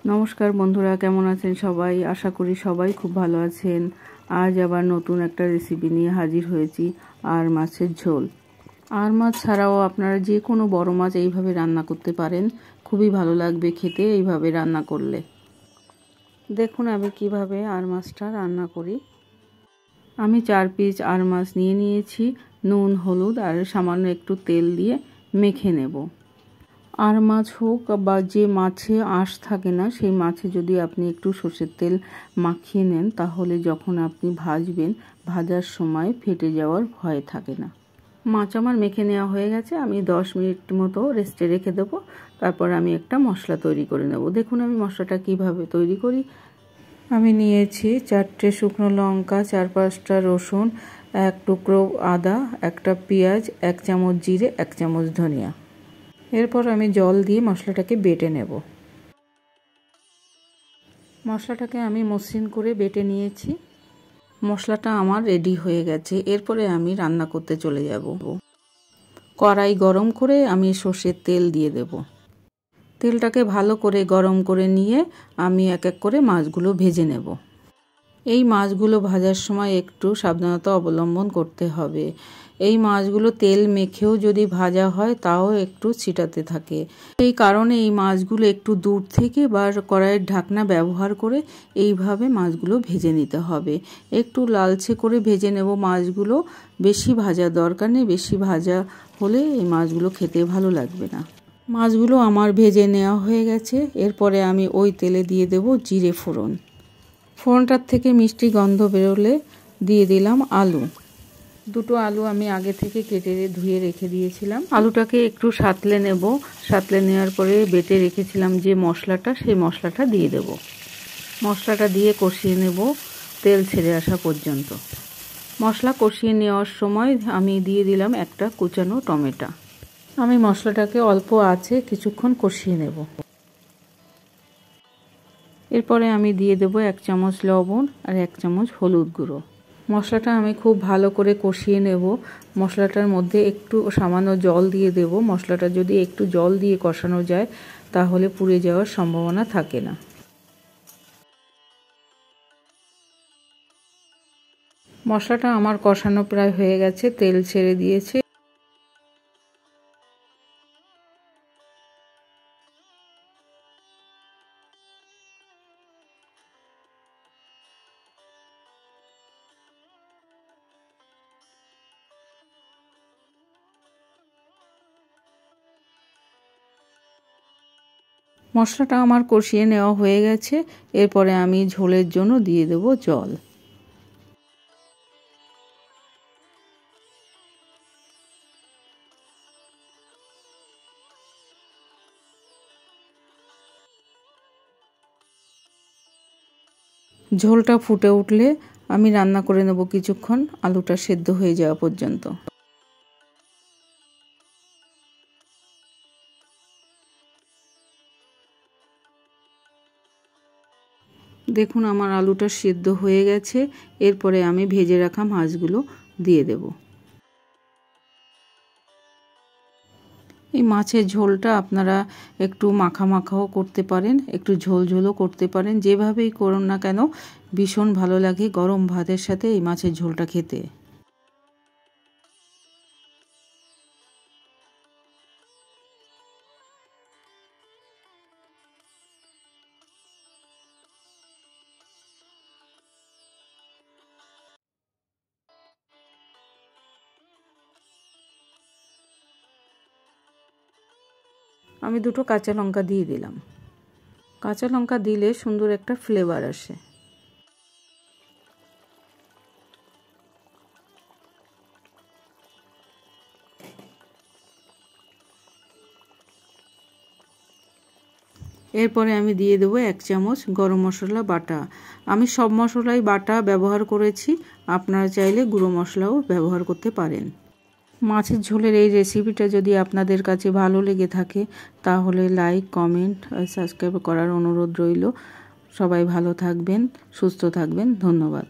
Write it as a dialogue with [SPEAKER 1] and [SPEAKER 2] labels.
[SPEAKER 1] নমস্কার বন্ধুরা, কেমন আছেন সবাই? আশা করি সবাই খুব ভালো আছেন। আজ আবার নতুন একটা রেসিপি নিয়ে হাজির হয়েছি, আর মাছের ঝোল। আর মাছ ছাড়াও আপনারা যে কোনো বড় মাছ এইভাবে রান্না করতে পারেন, খুবই ভালো লাগবে খেতে এইভাবে রান্না করলে। দেখুন আমি কিভাবে আর মাছটা রান্না করি। আমি 4 পিস আর মাছ নিয়ে নিয়েছি। নুন, হলুদ আর সামান্য একটু তেল দিয়ে মেখে নেব। আর মাছ হোক বা যে মাছে আঁশ থাকে না, সেই মাছে যদি আপনি একটু সর্ষের তেল মাখিয়ে নেন, তাহলে যখন আপনি ভাজবেন, ভাজার সময় ফেটে যাওয়ার ভয় থাকে না। মাছ আমার মেখে নেওয়া হয়ে গেছে। আমি 10 মিনিট মতো রেস্টে রেখে দেবো। তারপর আমি একটা মশলা তৈরি করে নেব। দেখুন আমি মশলাটা কিভাবে তৈরি করি। আমি নিয়েছি 4টে শুকনো লঙ্কা, 4-5টা রসুন, 1 টুকরো আদা, একটা পেঁয়াজ, 1 চামচ জিরে, 1 চামচ ধনিয়া। এরপর আমি জল দিয়ে মশলাটাকে বেটে নেব। মশলাটাকে আমি মসৃণ করে বেটে নিয়েছি। মশলাটা আমার রেডি হয়ে গেছে। এরপরে আমি রান্না করতে চলে যাব। কড়াই গরম করে আমি সর্ষের তেল দিয়ে দেব। তেলটাকে ভালো করে গরম করে নিয়ে আমি এক এক করে মাছগুলো ভেজে নেব। এই মাছগুলো ভাজার সময় একটু সাবধানতা অবলম্বন করতে হবে। এই মাছগুলো তেল মেখেও যদি ভাজা হয় তাও একটু ছিটাতে থাকে। এই কারণে এই মাছগুলো একটু দূর থেকে বা কড়াইয়ের ঢাকনা ব্যবহার করে এইভাবে মাছগুলো ভেজে নিতে হবে। একটু লালচে করে ভেজে নেব মাছগুলো। বেশি ভাজা দরকার নেই, বেশি ভাজা হলে এই মাছগুলো খেতে ভালো লাগবে না। মাছগুলো আমার ভেজে নেওয়া হয়ে গেছে। এরপরে আমি ওই তেলে দিয়ে দেব জিরে ফোড়ন। ফোড়নটার থেকে মিষ্টি গন্ধ বেরোলে দিয়ে দিলাম আলু। 2টো আলু আমি আগে থেকে কেটে ধুয়ে রেখে দিয়েছিলাম। আলুটাকে একটু সাঁতলে নেব। সাঁতলে নেওয়ার পরে বেটে রেখেছিলাম যে মশলাটা, সেই মশলাটা দিয়ে দেব। মশলাটা দিয়ে কষিয়ে নেব তেল ছেড়ে আসা পর্যন্ত। মশলা কষিয়ে নেওয়ার সময় আমি দিয়ে দিলাম একটা কুচানো টমেটো। আমি মশলাটাকে অল্প আঁচে কিছুক্ষণ কষিয়ে নেব। এরপরে আমি দিয়ে দেব 1 চামচ লবণ আর 1 চামচ হলুদ গুঁড়ো। মশলাটা আমি খুব ভালো করে কষিয়ে নেব। মশলাটার মধ্যে একটু সামান্য জল দিয়ে দেব। মশলাটা যদি একটু জল দিয়ে কষানো যায় তাহলে পুড়ে যাওয়ার সম্ভাবনা থাকে না। মশলাটা আমার কষানো প্রায় হয়ে গেছে, তেল ছেড়ে দিয়েছে। মশলাটা আমার কষিয়ে নেওয়া হয়ে গেছে। এরপরে আমি ঝোলের জন্য দিয়ে দেব জল। ঝোলটা ফুটে উঠলে আমি রান্না করে নেব কিছুক্ষণ, আলুটা সেদ্ধ হয়ে যাওয়া পর্যন্ত। দেখুন আমার আলুটা সেদ্ধ হয়ে গেছে। এরপরে আমি ভেজে রাখা মাছগুলো দিয়ে দেব। এই মাছের ঝোলটা আপনারা একটু মাখা মাখাও করতে পারেন, একটু ঝোল ঝোলও করতে পারেন। যেভাবেই করুন না কেন ভীষণ ভালো লাগে গরম ভাতের সাথে এই মাছের ঝোলটা খেতে। আমি 2টো কাঁচা লঙ্কা দিয়ে দিলাম। কাঁচা লঙ্কা দিলে সুন্দর একটা ফ্লেভার আসে। এরপরে আমি দিয়ে দেবো 1 চামচ গরম মশলা বাটা। আমি সব মশলাই বাটা ব্যবহার করেছি, আপনারা চাইলে গুঁড়ো মশলাও ব্যবহার করতে পারেন। মাছের ঝোলের এই রেসিপিটা যদি আপনাদের কাছে ভালো লেগে থাকে তাহলে লাইক, কমেন্ট আর সাবস্ক্রাইব করার অনুরোধ রইল। সবাই ভালো থাকবেন, সুস্থ থাকবেন। ধন্যবাদ।